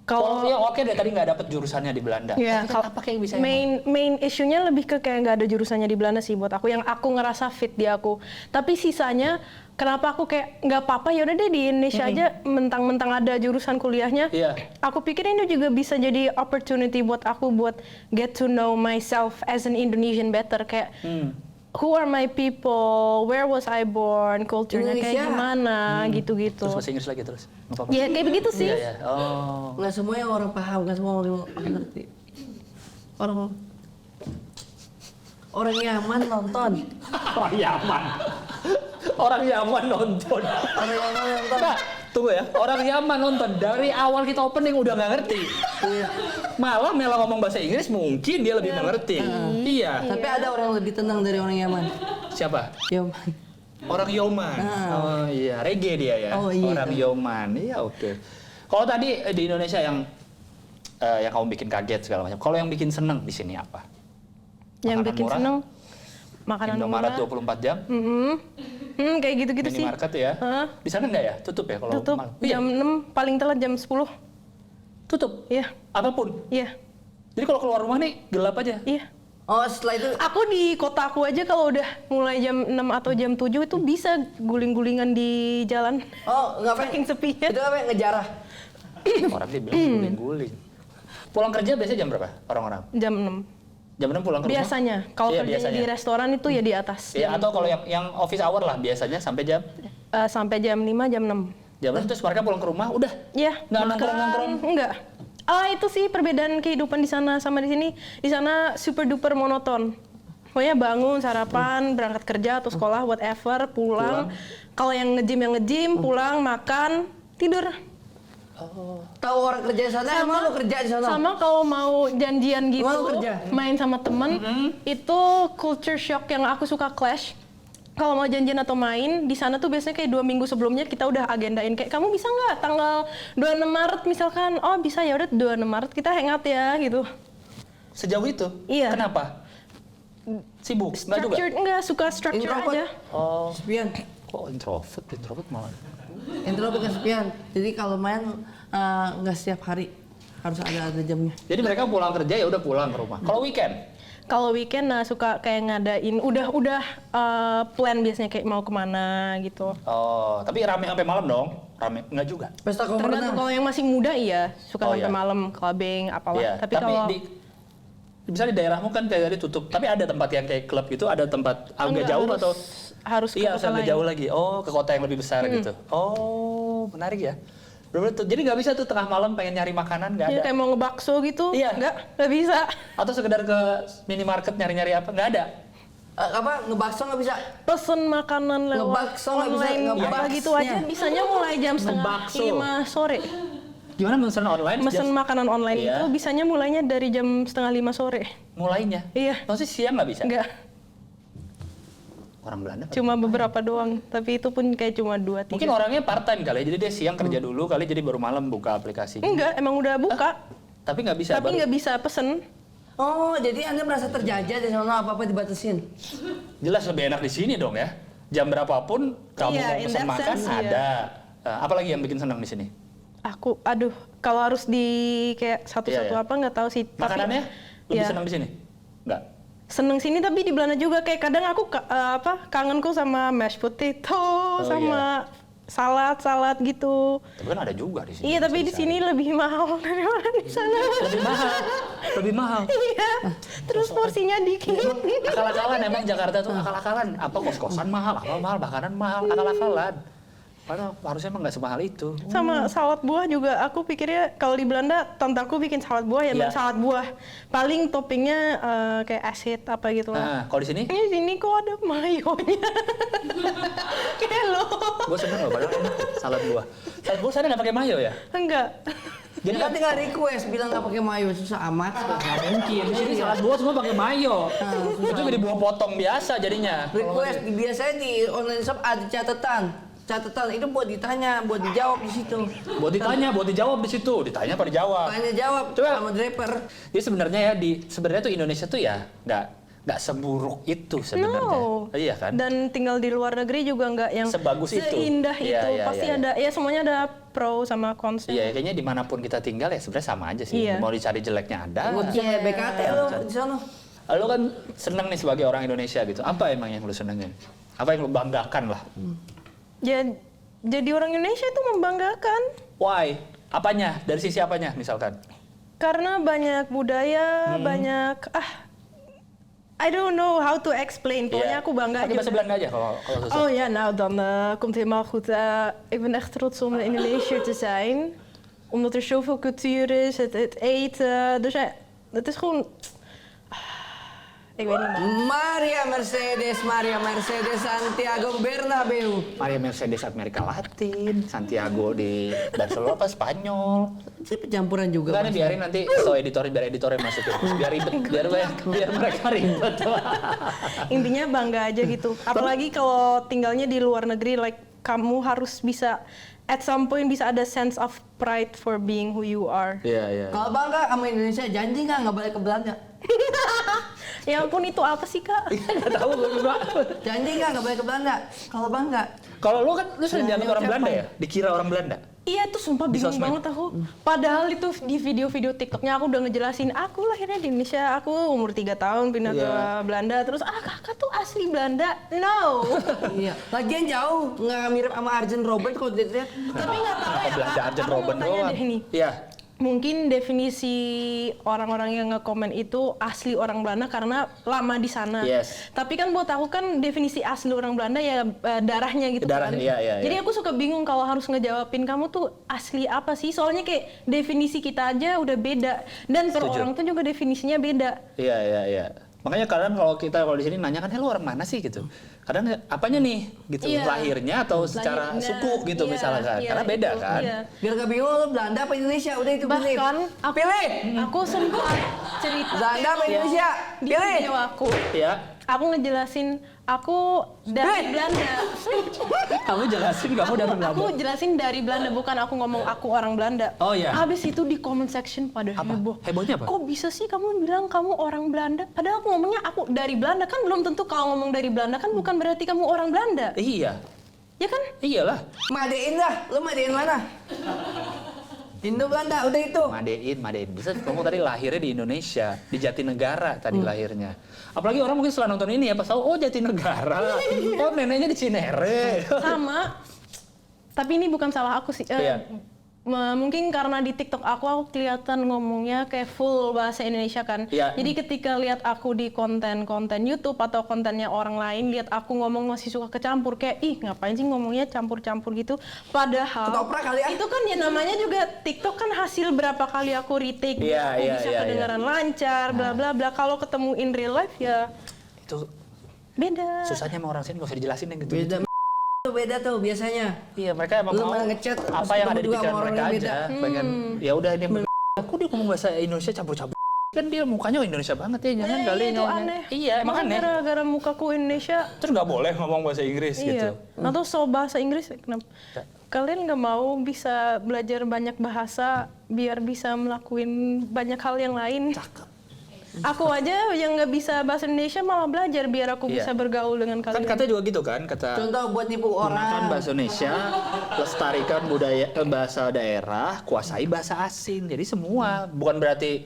Speaker 1: Kalau
Speaker 2: ya oke deh tadi nggak dapet jurusannya di Belanda.
Speaker 1: ya,
Speaker 2: Tapi
Speaker 1: kalau
Speaker 2: apa kayak bisa
Speaker 1: main issue-nya lebih ke kayak nggak ada jurusannya di Belanda sih buat aku, yang aku ngerasa fit di aku. Tapi sisanya kenapa aku kayak nggak apa-apa ya udah deh di Indonesia aja, mentang-mentang ada jurusan kuliahnya.
Speaker 2: Iya.
Speaker 1: Aku pikir ini juga bisa jadi opportunity buat aku buat get to know myself as an Indonesian better, kayak who are my people, where was I born, culture-nya kayak
Speaker 3: Indonesia.
Speaker 1: gimana, gitu-gitu.
Speaker 2: Terus bahasa Inggris lagi terus. Nggak apa-apa.
Speaker 1: Ya kayak begitu sih.
Speaker 2: Iya, iya. Oh.
Speaker 3: Nggak semua yang orang paham, nggak semua orang ngerti. Orang Yaman nonton.
Speaker 2: Orang Yaman. Orang Yaman nonton.
Speaker 3: Orang Yaman nonton.
Speaker 2: Nah, tunggu ya. Orang Yaman nonton dari awal kita opening udah nggak ngerti.
Speaker 3: Iya.
Speaker 2: Malah Mela ngomong bahasa Inggris mungkin dia lebih mengerti. Iya.
Speaker 3: Tapi ada orang yang lebih tenang dari orang Yaman.
Speaker 2: Siapa?
Speaker 3: Yaman.
Speaker 2: Orang Yoman. Oh iya, reggae dia ya.
Speaker 3: Oh, iya.
Speaker 2: Orang Yoman. Iya oke. Kalau tadi di Indonesia yang kamu bikin kaget segala macam. Kalau yang bikin seneng di sini apa?
Speaker 1: Yang
Speaker 2: Makanan
Speaker 1: bikin
Speaker 2: murah?
Speaker 1: seneng makanan
Speaker 2: Indomaret
Speaker 1: murah.
Speaker 2: 24 jam.
Speaker 1: Kayak gitu-gitu sih.
Speaker 2: Minimarket ya.
Speaker 1: Hah?
Speaker 2: Di sana nggak ya? Tutup ya kalau
Speaker 1: Tutup
Speaker 2: malam? Iya.
Speaker 1: jam 6, paling telat jam 10.
Speaker 2: Tutup.
Speaker 1: Iya,
Speaker 2: Apapun.
Speaker 1: iya,
Speaker 2: Jadi kalau keluar rumah nih gelap aja.
Speaker 1: iya.
Speaker 3: Oh setelah itu
Speaker 1: Aku di kota aku aja kalau udah mulai jam 6 atau jam 7 itu bisa guling-gulingan di jalan.
Speaker 3: ngapain?
Speaker 1: Saking sepinya.
Speaker 3: Itu apa? Ngejarah.
Speaker 2: Orang dia bilang guling-guling. Pulang kerja biasanya jam berapa orang-orang?
Speaker 1: Jam 6.
Speaker 2: Jam 6 pulang ke rumah?
Speaker 1: Biasanya. Kalau
Speaker 2: Iya,
Speaker 1: kerjanya
Speaker 2: biasanya.
Speaker 1: di restoran itu ya di atas.
Speaker 2: Iya, atau kalau yang office hour lah biasanya sampai jam
Speaker 1: Sampai jam 5, jam 6.
Speaker 2: jam 6 terus mereka pulang ke rumah udah.
Speaker 1: Iya.
Speaker 2: Nggak
Speaker 1: makan.
Speaker 2: nongkrong-nongkrong?
Speaker 1: Enggak. Itu sih perbedaan kehidupan di sana sama di sini. Di sana super duper monoton. Pokoknya bangun, sarapan, berangkat kerja atau sekolah, whatever, pulang. Kalau yang nge-gym, pulang, makan, tidur.
Speaker 3: Tahu orang kerja di sana, emang lu kerja di sana?
Speaker 1: Sama kalau mau janjian gitu,
Speaker 3: Mau kerja?
Speaker 1: main sama temen, itu culture shock yang aku suka clash. Kalau mau janjian atau main, di sana tuh biasanya kayak 2 minggu sebelumnya kita udah agendain kayak kamu bisa nggak tanggal 26 Maret misalkan, oh bisa ya udah 26 Maret kita hangout ya gitu.
Speaker 2: Sejauh itu?
Speaker 1: Iya.
Speaker 2: Kenapa? Sibuk? Nggak juga?
Speaker 1: Structured nggak suka structure
Speaker 3: Introvert.
Speaker 1: aja.
Speaker 2: Oh,
Speaker 3: Sepian.
Speaker 2: kok introvert malah.
Speaker 3: Introvert kesepian. Jadi kalau main nggak setiap hari, harus ada jamnya.
Speaker 2: Jadi mereka pulang kerja ya udah pulang ke rumah. Kalau weekend?
Speaker 1: Kalau weekend suka kayak ngadain udah plan biasanya kayak mau kemana gitu.
Speaker 2: Oh, tapi rame sampai malam dong? Rame nggak juga?
Speaker 3: Pesta kolam
Speaker 1: Tergantung
Speaker 3: renang.
Speaker 1: kalau yang masih muda iya suka
Speaker 2: Oh,
Speaker 1: sampai
Speaker 2: iya.
Speaker 1: malam clubbing apalah.
Speaker 2: Iya.
Speaker 1: Tapi kalau
Speaker 2: misalnya di daerahmu kan kayak tadi tutup, tapi ada tempat yang kayak klub gitu, ada tempat agak
Speaker 1: enggak,
Speaker 2: jauh
Speaker 1: harus-
Speaker 2: atau
Speaker 1: harus ke
Speaker 2: iya
Speaker 1: kota
Speaker 2: agak
Speaker 1: lain.
Speaker 2: jauh lagi. Oh, ke kota yang lebih besar gitu. Oh, menarik ya. Bener-bener tuh. Jadi nggak bisa tuh tengah malam pengen nyari makanan nggak
Speaker 1: Ya
Speaker 2: ada.
Speaker 1: kayak mau ngebakso gitu,
Speaker 2: Iya.
Speaker 1: nggak bisa.
Speaker 2: Atau sekedar ke minimarket nyari-nyari apa nggak ada.
Speaker 3: Ngebakso nggak bisa.
Speaker 1: Pesen makanan lewat
Speaker 3: Ngebakso nggak bisa,
Speaker 1: online apa
Speaker 3: ngebaks.
Speaker 1: gitu aja, bisanya mulai jam setengah
Speaker 2: Ngebakso.
Speaker 1: 5 sore.
Speaker 2: Gimana mesen online?
Speaker 1: Mesen makanan online
Speaker 2: Iya.
Speaker 1: itu bisanya mulainya dari jam setengah 5 sore.
Speaker 2: mulainya.
Speaker 1: Iya.
Speaker 2: Maksudnya siang nggak bisa?
Speaker 1: Enggak,
Speaker 2: Orang Belanda.
Speaker 1: cuma beberapa doang. Tapi itu pun kayak cuma 2-3.
Speaker 2: Mungkin orangnya part time kali ya. Jadi dia siang kerja dulu kali jadi baru malam buka aplikasi.
Speaker 1: Enggak, emang udah buka.
Speaker 2: Tapi nggak bisa.
Speaker 1: Tapi
Speaker 2: baru-
Speaker 1: nggak bisa pesen.
Speaker 3: Oh, jadi Anda merasa terjajah di sana, apa-apa dibatasin?
Speaker 2: Jelas lebih enak di sini dong ya. Jam berapapun kamu
Speaker 1: Iya,
Speaker 2: mau
Speaker 1: in
Speaker 2: pesan
Speaker 1: that
Speaker 2: makan
Speaker 1: sense, iya.
Speaker 2: ada. Apalagi yang bikin senang di sini?
Speaker 1: Aduh, kalau harus di kayak satu-satu
Speaker 2: Iya, iya.
Speaker 1: apa nggak tahu sih. Tapi-
Speaker 2: Makanannya lebih
Speaker 1: Iya.
Speaker 2: senang di sini? Enggak.
Speaker 1: Seneng sini tapi di Belanda juga kayak kadang aku kangenku sama mashed potato sama salad gitu.
Speaker 2: Tapi kan ada juga di sini.
Speaker 1: Iya tapi di sini lebih mahal daripada di sana.
Speaker 2: lebih mahal. Lebih mahal.
Speaker 1: Iya. Terus porsinya dikit.
Speaker 2: Akal-akalan emang Jakarta tuh akal-akalan. Apa kos-kosan mahal, apa mahal, makanan mahal, akal-akalan. Padahal harusnya emang nggak semahal itu.
Speaker 1: Sama salad buah juga aku pikirnya kalau di Belanda tantaku bikin salad buah ya
Speaker 2: Iya.
Speaker 1: salad buah. Paling toppingnya kayak asid apa gitu lah.
Speaker 2: Nah, kalau di sini,
Speaker 1: Ini sini kok ada mayonya. Kayak lo.
Speaker 2: gue seneng loh padahal enak salad buah. Salad buah sana nggak pakai mayo ya?
Speaker 1: Enggak.
Speaker 2: Jadi
Speaker 3: Kan tinggal request, bilang nggak pakai mayo, susah amat.
Speaker 2: nggak mungkin. Di sini salad buah semua pakai mayo. Itu jadi buah potong biasa jadinya.
Speaker 3: Request, biasanya di online shop ada catatan. catatan itu buat ditanya, buat dijawab di situ.
Speaker 2: Buat ditanya, buat dijawab di situ. Ditanya apa dijawab?
Speaker 3: Tanya jawab
Speaker 2: Coba.
Speaker 3: sama driver.
Speaker 2: Jadi sebenarnya ya sebenarnya tuh Indonesia tuh ya nggak seburuk itu sebenarnya.
Speaker 1: No.
Speaker 2: Iya kan?
Speaker 1: Dan tinggal di luar negeri juga nggak yang
Speaker 2: Sebagus itu.
Speaker 1: seindah
Speaker 2: Iya,
Speaker 1: itu.
Speaker 2: iya,
Speaker 1: Pasti
Speaker 2: iya.
Speaker 1: ada, ya semuanya ada pro sama cons.
Speaker 2: Iya, kayaknya dimanapun kita tinggal ya sebenarnya sama aja sih.
Speaker 1: Iya.
Speaker 2: Mau dicari jeleknya ada.
Speaker 3: Buatnya BKT lo di sana.
Speaker 2: Lo kan seneng nih sebagai orang Indonesia gitu. Apa emang yang lo senengin? Apa yang lo banggakan lah?
Speaker 1: Jadi orang Indonesia itu membanggakan.
Speaker 2: Why? Apanya? Dari sisi apanya misalkan?
Speaker 1: Karena banyak budaya, banyak I don't know how to explain. Pokoknya
Speaker 2: Iya.
Speaker 1: aku bangga
Speaker 2: Pakai bahasa
Speaker 1: aja.
Speaker 2: Belanda aja kalau susah.
Speaker 1: Oh ja, nou dan komt helemaal goed. Ik ben echt trots om in Indonesië te zijn. Omdat er zoveel cultuur is, het eten. Dus ja, het is gewoon... Ik weet niet meer.
Speaker 3: Maria Mercedes Santiago Bernabeu.
Speaker 2: Maria Mercedes Amerika Latin, Santiago di Barcelona apa Spanyol.
Speaker 3: Itu pencampuran juga.
Speaker 2: Enggak nih
Speaker 3: Mas.
Speaker 2: biarin nanti biar editornya masukin. Biar ribet, biar mereka ribet.
Speaker 1: Intinya bangga aja gitu. Apalagi kalau tinggalnya di luar negeri, like kamu harus bisa at some point bisa ada sense of pride for being who you are.
Speaker 2: Iya, iya.
Speaker 3: Kalau bangga sama Indonesia, janji nggak balik ke Belanda?
Speaker 1: Ya ampun, itu apa sih Kak?
Speaker 2: Enggak tahu gue juga.
Speaker 3: Janji nggak balik ke Belanda? Kalau bangga.
Speaker 2: Kalau lu kan sering
Speaker 3: Berani
Speaker 2: dianggap orang
Speaker 3: ucapan.
Speaker 2: Belanda ya? Dikira orang Belanda.
Speaker 1: Iya tuh sumpah
Speaker 2: Di
Speaker 1: bingung
Speaker 2: sosmed.
Speaker 1: banget aku. Padahal itu di video-video TikToknya aku udah ngejelasin aku lahirnya di Indonesia, aku umur 3 tahun pindah ke
Speaker 2: Iya.
Speaker 1: Belanda, terus kakak tuh asli Belanda. No.
Speaker 3: Iya. Lagian jauh, nggak mirip sama Arjen Robert kalau dilihat.
Speaker 1: Tapi nggak tahu
Speaker 2: Apa
Speaker 1: ya
Speaker 2: Belanda
Speaker 1: Kak,
Speaker 2: Arjen
Speaker 1: aku mau
Speaker 2: Robben
Speaker 1: tanya
Speaker 2: doang?
Speaker 1: deh ini.
Speaker 2: Iya.
Speaker 1: Mungkin definisi orang-orang yang nge-komen itu asli orang Belanda karena lama di sana.
Speaker 2: Yes.
Speaker 1: Tapi kan buat aku kan definisi asli orang Belanda ya darahnya gitu
Speaker 2: Darahnya,
Speaker 1: kan.
Speaker 2: iya, iya,
Speaker 1: Jadi
Speaker 2: iya.
Speaker 1: aku suka bingung kalau harus ngejawabin kamu tuh asli apa sih? Soalnya kayak definisi kita aja udah beda dan per
Speaker 2: Setuju.
Speaker 1: orang tuh juga definisinya beda.
Speaker 2: Iya, iya, iya. Makanya kadang kalau di sini nanya kan, lu orang mana sih gitu. Kadang apanya nih gitu,
Speaker 1: Iya.
Speaker 2: lahirnya atau secara
Speaker 1: Lahirnya,
Speaker 2: suku gitu
Speaker 1: iya,
Speaker 2: misalnya kan.
Speaker 1: iya,
Speaker 2: Karena beda
Speaker 1: itu,
Speaker 2: kan.
Speaker 1: iya.
Speaker 3: Biar nggak bingung lo Belanda apa Indonesia, udah itu pilih.
Speaker 1: Bahkan
Speaker 3: Pilih.
Speaker 1: aku sempat cerita
Speaker 3: Belanda apa Indonesia?
Speaker 1: di
Speaker 3: Pilih.
Speaker 1: video aku.
Speaker 2: Iya.
Speaker 1: Aku ngejelasin aku dari Belanda.
Speaker 2: Kamu jelasin kamu dari Belanda.
Speaker 1: Aku jelasin dari Belanda, bukan aku ngomong aku orang Belanda.
Speaker 2: Oh, iya.
Speaker 1: Habis itu di comment section pada
Speaker 2: Apa?
Speaker 1: heboh.
Speaker 2: Hebohnya apa?
Speaker 1: Kok bisa sih kamu bilang kamu orang Belanda? Padahal aku ngomongnya aku dari Belanda, kan belum tentu kalau ngomong dari Belanda kan bukan berarti kamu orang Belanda.
Speaker 2: Iya.
Speaker 1: Ya kan?
Speaker 2: Iyalah.
Speaker 3: Madein lah, lo madein mana? Indo Belanda, udah itu.
Speaker 2: Madein. Bisa kamu tadi lahirnya di Indonesia, di Jatinegara tadi lahirnya. Apalagi orang mungkin setelah nonton ini ya pas tahu oh Jatinegara. Oh neneknya di Cinere.
Speaker 1: Sama. Tapi ini bukan salah aku sih.
Speaker 2: Iya.
Speaker 1: Mungkin karena di TikTok aku kelihatan ngomongnya kayak full bahasa Indonesia kan.
Speaker 2: Iya.
Speaker 1: Jadi ketika lihat aku di konten-konten YouTube atau kontennya orang lain, lihat aku ngomong masih suka kecampur kayak ih ngapain sih ngomongnya campur-campur gitu. Padahal
Speaker 3: Ketoprak kali ya?
Speaker 1: itu kan ya namanya juga TikTok kan hasil berapa kali aku retake,
Speaker 2: Iya,
Speaker 1: aku
Speaker 2: iya,
Speaker 1: bisa
Speaker 2: iya,
Speaker 1: kedengaran lancar, bla bla bla. Kalau ketemu in real life ya
Speaker 2: Itu
Speaker 1: beda.
Speaker 2: susahnya sama orang sini nggak usah dijelasin yang gitu.
Speaker 3: Beda beda tuh biasanya.
Speaker 2: Iya mereka emang
Speaker 3: Lu
Speaker 2: mau
Speaker 3: malah ngechat,
Speaker 2: apa yang ada di
Speaker 3: berdua
Speaker 2: pikiran
Speaker 3: sama orang
Speaker 2: mereka
Speaker 3: yang
Speaker 2: aja.
Speaker 3: beda.
Speaker 2: Pengen ya udah ini aku dia ngomong bahasa Indonesia campur-campur. Kan dia mukanya Indonesia banget ya jangan kali
Speaker 1: itu
Speaker 2: ngomongnya.
Speaker 1: aneh.
Speaker 2: Iya emang
Speaker 1: Masa
Speaker 2: aneh.
Speaker 1: gara-gara mukaku Indonesia.
Speaker 2: Terus nggak boleh ngomong bahasa Inggris gitu.
Speaker 1: Iya. Atau so bahasa Inggris kenapa? Kalian nggak mau bisa belajar banyak bahasa biar bisa melakuin banyak hal yang lain?
Speaker 2: Cakep.
Speaker 1: Aku aja yang nggak bisa bahasa Indonesia malah belajar biar aku
Speaker 2: Iya.
Speaker 1: bisa bergaul dengan
Speaker 2: Kan
Speaker 1: kalian.
Speaker 2: katanya juga gitu kan kata
Speaker 3: Contoh buat nipu
Speaker 2: gunakan
Speaker 3: orang.
Speaker 2: bahasa Indonesia, lestarikan budaya bahasa daerah, kuasai bahasa asing. Jadi semua bukan berarti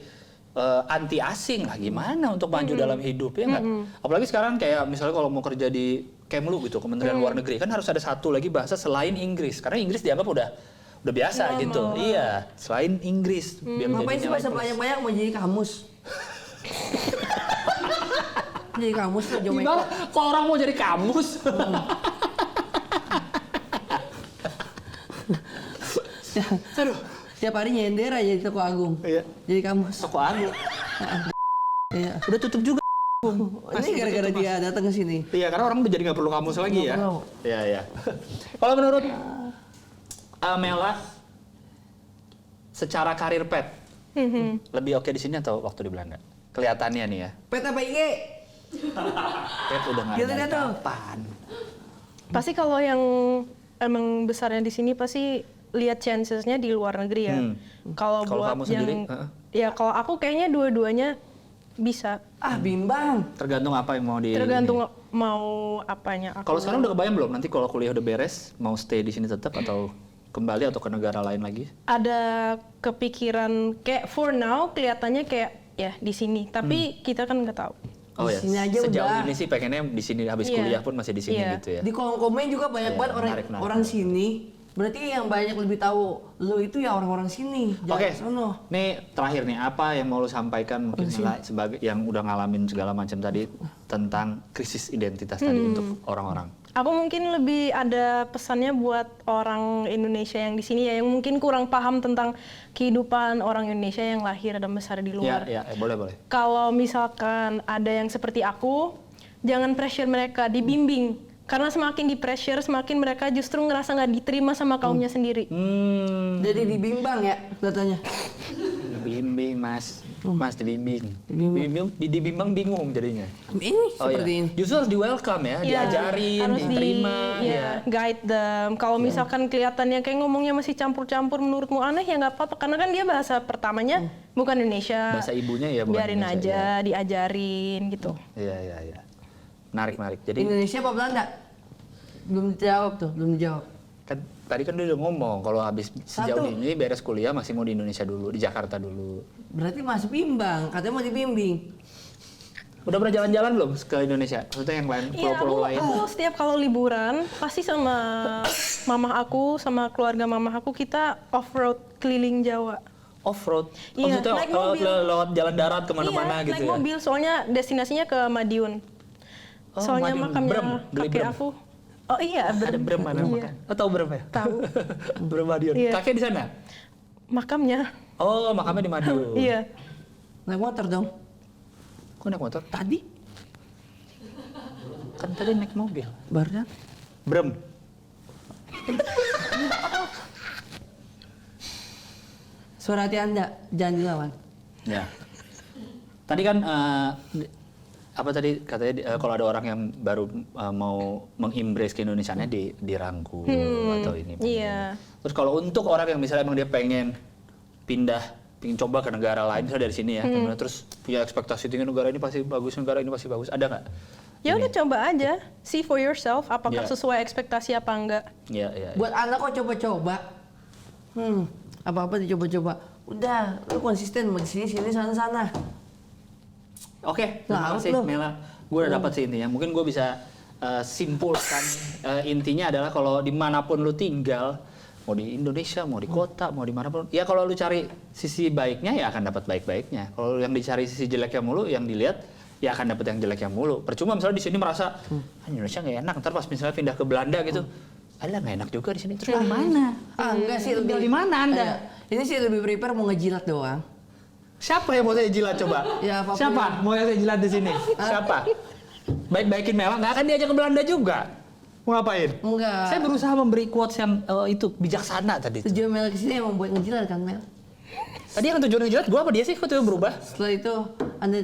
Speaker 2: anti asing lah gimana untuk maju dalam hidup ya nggak? Apalagi sekarang kayak misalnya kalau mau kerja di Kemlu gitu, Kementerian Luar Negeri kan harus ada satu lagi bahasa selain Inggris karena Inggris dianggap udah biasa gitu. Iya, selain Inggris biar
Speaker 3: Ngapain sih
Speaker 2: nilai
Speaker 3: bahasa
Speaker 2: plus.
Speaker 3: banyak-banyak mau jadi kamus? Jadi kamus tuh Jomeko.
Speaker 2: Gimana? Kok orang mau jadi kamus? Aduh.
Speaker 3: Tiap hari nyender aja di toko Agung.
Speaker 2: Iya.
Speaker 3: Jadi kamus.
Speaker 2: Toko Agung.
Speaker 3: Iya.
Speaker 2: Udah tutup juga.
Speaker 3: Ini gara-gara dia datang ke sini.
Speaker 2: Iya, karena orang udah jadi nggak perlu kamus lagi ya.
Speaker 3: Nggak perlu.
Speaker 2: Iya, iya. Kalau menurut Mela, secara karir pet, lebih oke di sini atau waktu di Belanda? Kelihatannya nih ya.
Speaker 3: Pet apa IG?
Speaker 2: Pet udah nggak
Speaker 3: Gila
Speaker 2: ada
Speaker 3: tuh.
Speaker 2: kapan.
Speaker 1: Pasti kalau yang emang besarnya di sini pasti lihat chancesnya di luar negeri ya. Kalau
Speaker 2: Kalau
Speaker 1: buat
Speaker 2: kamu
Speaker 1: yang
Speaker 2: sendiri,
Speaker 1: ya kalau aku kayaknya dua-duanya bisa.
Speaker 3: Bimbang.
Speaker 2: Tergantung apa yang mau di.
Speaker 1: Tergantung mau apanya. Aku
Speaker 2: Kalau sekarang udah kebayang belum nanti kalau kuliah udah beres mau stay di sini tetap atau kembali atau ke negara lain lagi?
Speaker 1: ada kepikiran kayak for now kelihatannya kayak ya di sini, tapi kita kan nggak tahu.
Speaker 2: Oh
Speaker 3: Di
Speaker 2: ya.
Speaker 3: sini aja
Speaker 2: Sejauh
Speaker 3: udah.
Speaker 2: ini sih pengennya di sini habis
Speaker 1: Iya.
Speaker 2: kuliah pun masih di sini
Speaker 1: Iya.
Speaker 2: gitu ya.
Speaker 3: Di kolom komen juga banyak banget
Speaker 2: menarik.
Speaker 3: orang sini. Berarti yang banyak lebih tahu lo itu ya orang-orang sini.
Speaker 2: Oke,
Speaker 3: Jangan sono.
Speaker 2: nih terakhir nih apa yang mau lu sampaikan mungkin Mela, sebagai yang udah ngalamin segala macam tadi tentang krisis identitas tadi untuk orang-orang.
Speaker 1: Aku mungkin lebih ada pesannya buat orang Indonesia yang di sini ya, yang mungkin kurang paham tentang kehidupan orang Indonesia yang lahir dan besar di luar.
Speaker 2: Ya, boleh.
Speaker 1: Kalau misalkan ada yang seperti aku, jangan pressure mereka, dibimbing. Karena semakin di pressure, semakin mereka justru ngerasa nggak diterima sama kaumnya sendiri.
Speaker 3: Jadi dibimbang ya datanya.
Speaker 2: Dibimbing mas dibimbing. Dibimbang bingung jadinya.
Speaker 3: Ini seperti ini.
Speaker 2: Justru harus di welcome ya, diajarin,
Speaker 1: harus
Speaker 2: diterima.
Speaker 1: guide them. Kalau misalkan kelihatannya kayak ngomongnya masih campur-campur menurutmu aneh ya nggak apa-apa, karena kan dia bahasa pertamanya bukan Indonesia.
Speaker 2: Bahasa ibunya ya bukan
Speaker 1: biarin
Speaker 2: Indonesia,
Speaker 1: aja, diajarin gitu.
Speaker 2: Iya. Menarik. Jadi
Speaker 3: Indonesia apa Belanda? Belum dijawab.
Speaker 2: kan tadi kan dia udah ngomong kalau habis sejauh
Speaker 3: Satu.
Speaker 2: ini beres kuliah masih mau di Indonesia dulu, di Jakarta dulu.
Speaker 3: Berarti masih bimbang, katanya mau dibimbing.
Speaker 2: Udah pernah jalan-jalan belum ke Indonesia? Maksudnya yang lain,
Speaker 1: Iya,
Speaker 2: pulau-pulau lain?
Speaker 1: aku setiap kalau liburan pasti sama mamah aku, sama keluarga mamah aku kita off-road keliling Jawa.
Speaker 2: Off-road?
Speaker 1: Iya,
Speaker 2: Maksudnya
Speaker 1: naik mobil.
Speaker 2: lewat jalan darat kemana-mana
Speaker 1: iya,
Speaker 2: gitu
Speaker 1: naik
Speaker 2: ya?
Speaker 1: mobil, soalnya destinasinya ke Madiun.
Speaker 2: Oh,
Speaker 1: Soalnya
Speaker 2: Madiun.
Speaker 1: makamnya
Speaker 2: Brem, beli
Speaker 1: kakek
Speaker 2: Brem.
Speaker 1: aku. Oh iya,
Speaker 2: Ada Brem mana
Speaker 1: Iya.
Speaker 2: makan? Oh tahu Brem ya?
Speaker 1: Tahu.
Speaker 2: Brem Madiun.
Speaker 1: Iya.
Speaker 2: Kakek di sana?
Speaker 1: Makamnya.
Speaker 2: Oh, makamnya di Madiun.
Speaker 1: Iya.
Speaker 3: Naik motor dong.
Speaker 2: Kok naik motor?
Speaker 3: Tadi
Speaker 2: Kan tadi naik mobil.
Speaker 3: barusan.
Speaker 2: Brem.
Speaker 3: Suara hati Anda jangan dilawan.
Speaker 2: Ya. Tadi kan apa tadi katanya kalau ada orang yang baru mau mengembrace ke Indonesiaannya dirangkul atau ini.
Speaker 1: Iya.
Speaker 2: Terus kalau untuk orang yang misalnya emang dia pengen coba ke negara lain, misalnya dari sini ya, kemudian terus punya ekspektasi tinggi negara ini pasti bagus, negara ini pasti bagus, ada nggak?
Speaker 1: Ya udah coba aja, see for yourself apakah
Speaker 2: Iya.
Speaker 1: sesuai ekspektasi apa enggak.
Speaker 2: Iya.
Speaker 3: Buat anak kok coba-coba. Apa-apa dicoba-coba. Udah, lu konsisten mau di sini sana.
Speaker 2: Oke, terima
Speaker 3: Nah,
Speaker 2: kasih
Speaker 3: lu.
Speaker 2: Mela. Gue udah dapat sih intinya. Mungkin gue bisa simpulkan intinya adalah kalau dimanapun lu tinggal, mau di Indonesia, mau di kota, mau di manapun, ya kalau lu cari sisi baiknya ya akan dapat baik-baiknya. Kalau yang dicari sisi jeleknya mulu, yang dilihat ya akan dapat yang jeleknya mulu. Percuma misalnya di sini merasa Indonesia nggak enak, ntar pas misalnya pindah ke Belanda gitu, alah nggak enak juga di sini. Terus di mana?
Speaker 3: Enggak sih
Speaker 2: Tinggal
Speaker 3: lebih.
Speaker 2: di mana Anda?
Speaker 3: Ini sih lebih prepare mau ngejilat doang.
Speaker 2: Siapa yang mau saya jilat coba?
Speaker 3: Ya, apapun.
Speaker 2: Siapa mau yang saya jilat di sini? Siapa? Baik-baikin Mela, nggak akan diajak ke Belanda juga. Mau ngapain?
Speaker 3: Enggak.
Speaker 2: Saya berusaha memberi quotes yang itu bijaksana tadi.
Speaker 3: Tujuan Mel kesini emang buat ngejilat kan Mel.
Speaker 2: Tadi yang tujuan ngejilat gua apa dia sih? Kok tiba berubah?
Speaker 3: Setelah itu Anda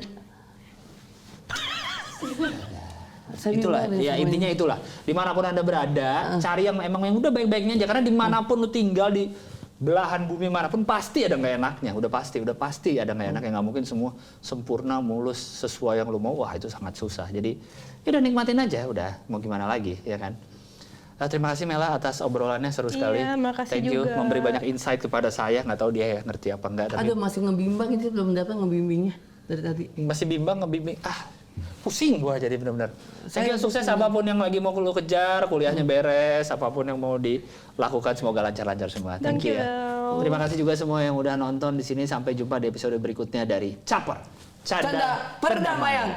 Speaker 3: Saya
Speaker 2: Itulah,
Speaker 3: bingung
Speaker 2: ya
Speaker 3: semuanya.
Speaker 2: intinya itulah. Dimanapun Anda berada, cari yang emang yang udah baik-baiknya aja. Karena dimanapun lu tinggal di belahan bumi manapun pasti ada nggak enaknya. Udah pasti ada nggak enaknya. Nggak mungkin semua sempurna, mulus, sesuai yang lu mau. Wah itu sangat susah. Jadi ya udah nikmatin aja. Udah mau gimana lagi, ya kan? Terima kasih Mela atas obrolannya seru sekali.
Speaker 1: Iya, makasih
Speaker 2: Thank you
Speaker 1: juga.
Speaker 2: memberi banyak insight kepada saya. Nggak tahu dia ngerti apa enggak. Tapi
Speaker 3: Aduh masih ngebimbang ini belum datang ngebimbingnya dari tadi.
Speaker 2: masih bimbang ngebimbing. Pusing gua jadi benar-benar. Thank you,
Speaker 3: Saya
Speaker 2: sukses apapun yang lagi mau lu kejar, kuliahnya beres, apapun yang mau dilakukan semoga lancar-lancar semua. Thank you ya. Terima kasih juga semua yang udah nonton di sini. Sampai jumpa di episode berikutnya dari Caper. Canda
Speaker 3: Canda Perdamaian.